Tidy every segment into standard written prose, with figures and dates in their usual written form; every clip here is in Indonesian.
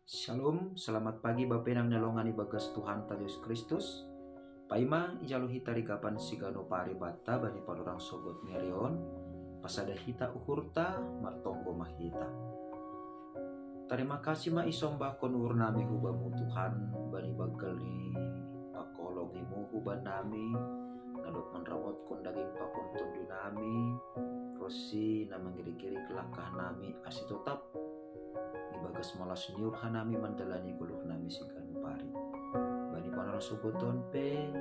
Shalom, selamat pagi Bapenang nalongan ibagas Tuhan ta Yesus Kristus. Paima ijaluhi tarikapan sigano pari bata bani panurang sogot ngerion. Pasada hita uhurta martonggo mahita. Terima kasih ma isomba konur nami hubamu Tuhan bani bagal ni pakologimu huban nami. Nadok menrawat kon daging pakon tondo nami. Rosi na mengiri-giri kelakah nami asih tetap ibagas malas niur hanami mandalani guluh nami sigano pari. Bani panara sogoton pe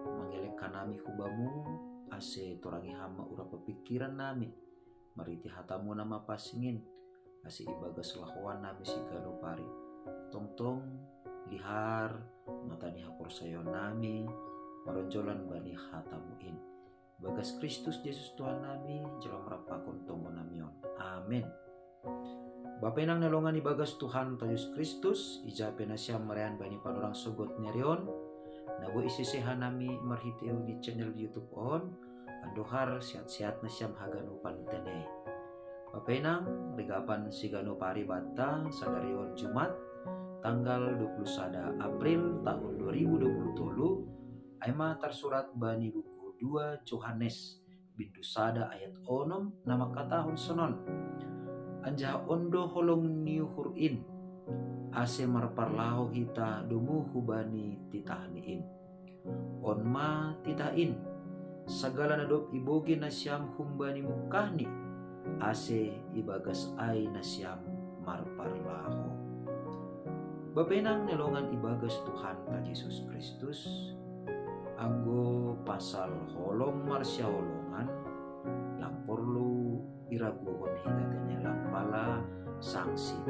mangelekkan nami hubamu ase torangi hama ura pepikiran nami. Mariti hatamu nama pasingin ase ibagas lahuan nami sigano pari. Tong-tong lihar matani hapor sayon nami maronjolan bani hatamuin. Bagas Kristus Yesus Tuhan nami jalan merapakon tonggo namion. Amin. Bapenang nalongan ibagas Tuhan Yesus Kristus ijape na siyam marayan bani panurang sogot nerion nabo isisehan nami marhiteo di channel YouTube on andohar sehat-sehat na siyam hagano pantene. Bapenang rigapan sigano pari bata sadarion Jumat tanggal 21 April tahun 2020 aima tersurat bani buku 2 Yohanes bintu sada ayat 6 nama katahun sonon. Anja ondo holong niuhurin ase marparlaho hita dumu hubani titahniin onma titahin sagala nadop ibogi nasyam humbani mukahni ase ibagas ay nasyam marparlaho. Bapenang nelongan ibagas Tuhan ta Yesus Kristus anggo pasal holong marsya holongan lang porlu iraguhon hita tenelang pala sanksi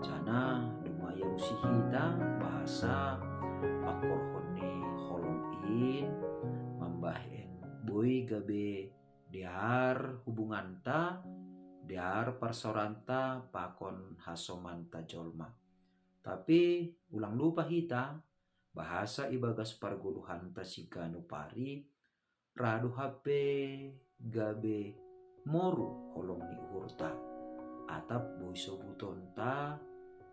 jana dumaya usi hita bahasa pakorhon ni holongin mambahen boy gabe diar hubunganta diar parsoranta pakon hasomanta jolma. Tapi ulang lupa hita bahasa ibagas parguluhan ta sigano pari radu hape gabe moru holong ni uhurta atap boy sobuton ta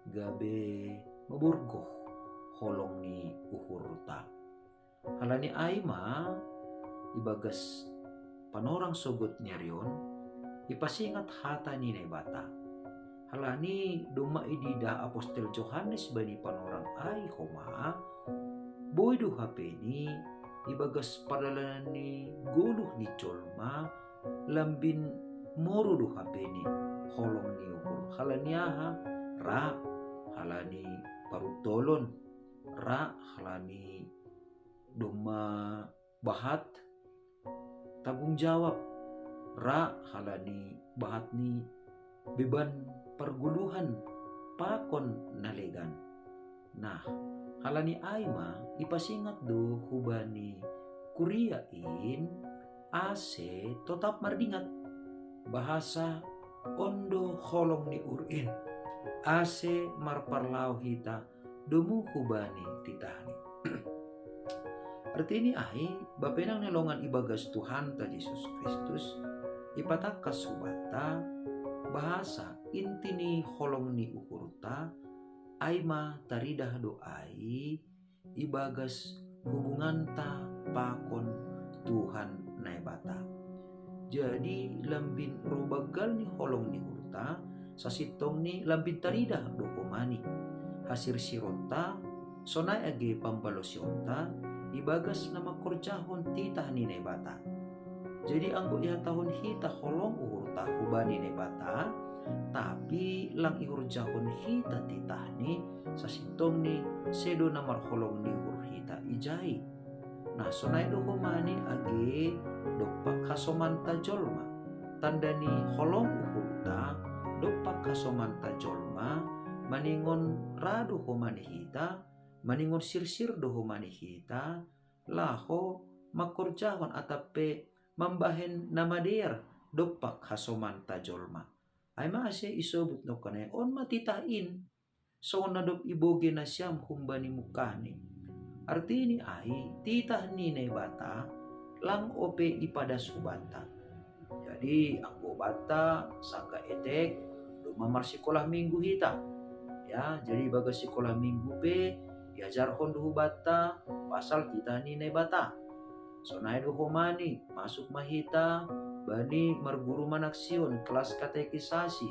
gabe maburgoh holong ni uhurta. Halani aima ibagas panorang sogot nyerion ipasingat hata ni bata. Halani duma idida apostel Yohanes bani panorang ay homa boy du hapeni ibagas padalanan ni guluh ni colma lambin moru du hapeni holong ni uhur halaniaha ra halani parutolon ra halani doma bahat tanggung jawab ra halani bahat ni beban perguluhan pakon nalegan. Nah halani aima ipasingat do hubani kuriain ase tetap mardingat bahasa ondo holong ni urin ase marparlau hita dumu hubani titahni. Arti ini ai bapenang nelongan ibagas Tuhan ta Yesus Kristus ipatakas subata bahasa inti ni holong ni uhurta aima taridah doai ibagas hubunganta pakon Tuhan naibata. Jadi lambin robagal ni holong ni hurta sasitong ni lambin taridah dokomani hasir sironta sonai age pambalosionta ibagas nama korjahon titah ni naibata. Jadi anggo ya tahun hita holong uhurta hubani naibata tapi lang ihurjahon hita titah ni sasitong ni sedo namar holong ni hur hita ijai. Nah sonai dokomani age dopak hasomanta jolma tandani holong uhurta dopak hasomanta jolma maningon radu homani hita maningon sirsir do homani hita laho makorjahon atape mambahen namader dopak hasomanta jolma ay maase isobut no kane on matitain so nadop iboge na siyam humbani mukani. Arti ini ai titah ni bata lang ope ipada subata. Jadi anggo bata sangga etek duma marsikolah minggu hita ya. Jadi bagas sekolah minggu pe diajar hondu bata pasal kita ni bata. So naik homani masuk mahita bani marguru manaksion kelas katekisasi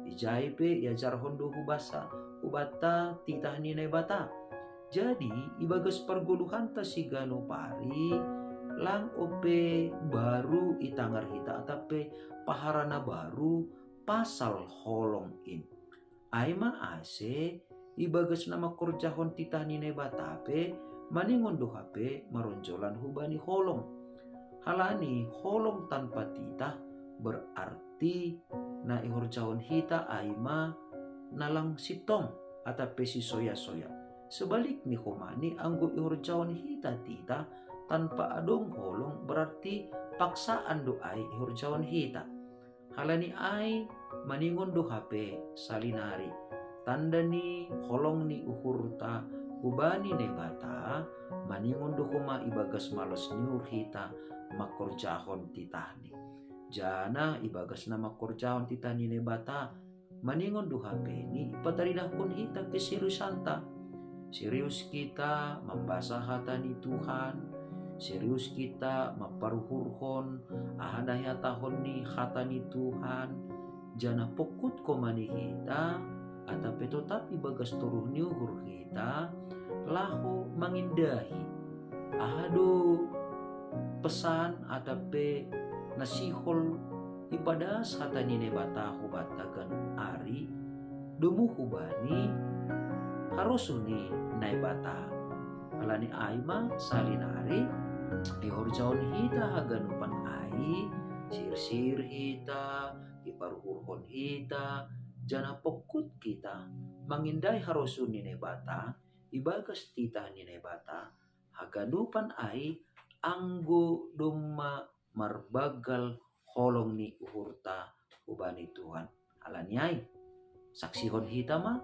ijai pe diajar hondu hubasa hubata titah ni bata. Jadi ibagas perguluhan ta sigano pari lang ope baru itangar hita atape paharana baru pasal holong in. Aima ase ibagas nama korjahon titah nine batape maningon dohape maronjolan hubani holong. Halani holong tanpa titah berarti na ihorjahon hita aima nalang sitong atape si soya-soya. Sebalik ni homani anggo ihorjahon hita titah tanpa adong holong berarti paksaan doai ihorjahon hita. Halani ai maningon do hape salinari tanda ni holong ni uhurta ubani ne bata maningon do homa ibagas malos ni urhita makorjahon titahni. Jana ibagas na makorjahon titahni ne bata maningon do hape ni ipataridahkon hita ke seriusanta. Serius kita membasa hatani Tuhan, serius kita maparuhurhon ahadaya tahun ni hatani Tuhan. Jana pokut komani kita atape tapi bagas turuh niuhur kita laho mangindahi ahado pesan atape nasihol ipadas hatani ne bata hubata ganun ari dumu hubani harusuni nai bata. Alani aima salinari ihorjahon hita haganupan ai sir-sir hita iparuhurhon hita jana pokut kita mangindai harusuni ne bata ibagas titah ni ne bata haganupan ai anggo domma marbagal holong ni uhurta ubani Tuhan. Alani ai saksihon hita ma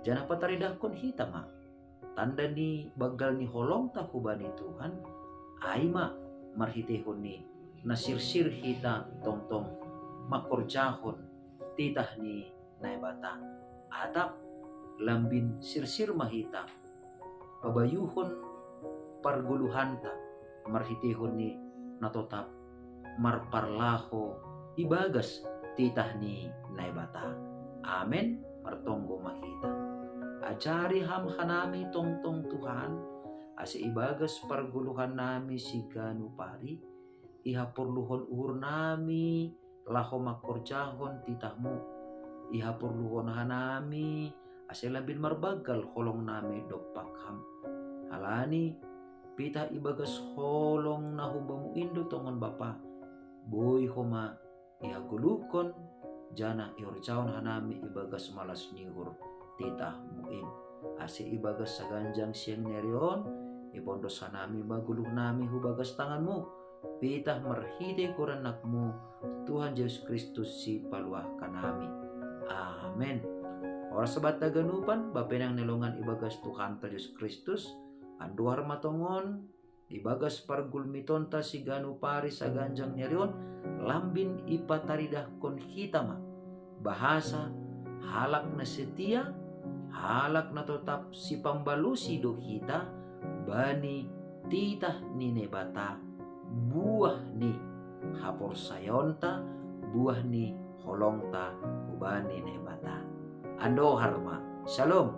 jana pataridahkon hita ma tanda ni bagal ni holong ta hubani Tuhan aima marhitehon ni nasirsir hita tong-tong makorjahon titah ni naibata atap lambin sirsir mahita pabayuhon parguluhanta marhitehon ni natotap marparlaho ibagas titah ni naibata. Amen. Martonggo mahita ajari ham hanami tong-tong Tuhan ase ibagas parguluhan nami siganu pari iha perluhon uhur nami laho makorjahon titahmu iha perluhon hanami ase labin marbagal holong nami dopak ham. Halani pita ibagas holong nahubamu indo tongon bapa boy homa iha gulukon jana ihorjahon hanami ibagas malas nihur titah muin ase ibagas saganjang siang nerion ipondos hanami baguluh nami hubagas tanganmu pitah merhide kuranakmu Tuhan Yesus Kristus si paluah kanami. Amen. Ora sebat taganupan bapenang nelongan ibagas Tuhan Yesus Kristus anduar matongon ibagas pargul mitonta siganu pari saganjang nerion lambin ipataridahkon hitama bahasa halak na setia halak na tetap si pambalusi do hita bani titah ni nebata buah ni hapor sayonta buah ni holongta ubani nebata ando harma. Shalom.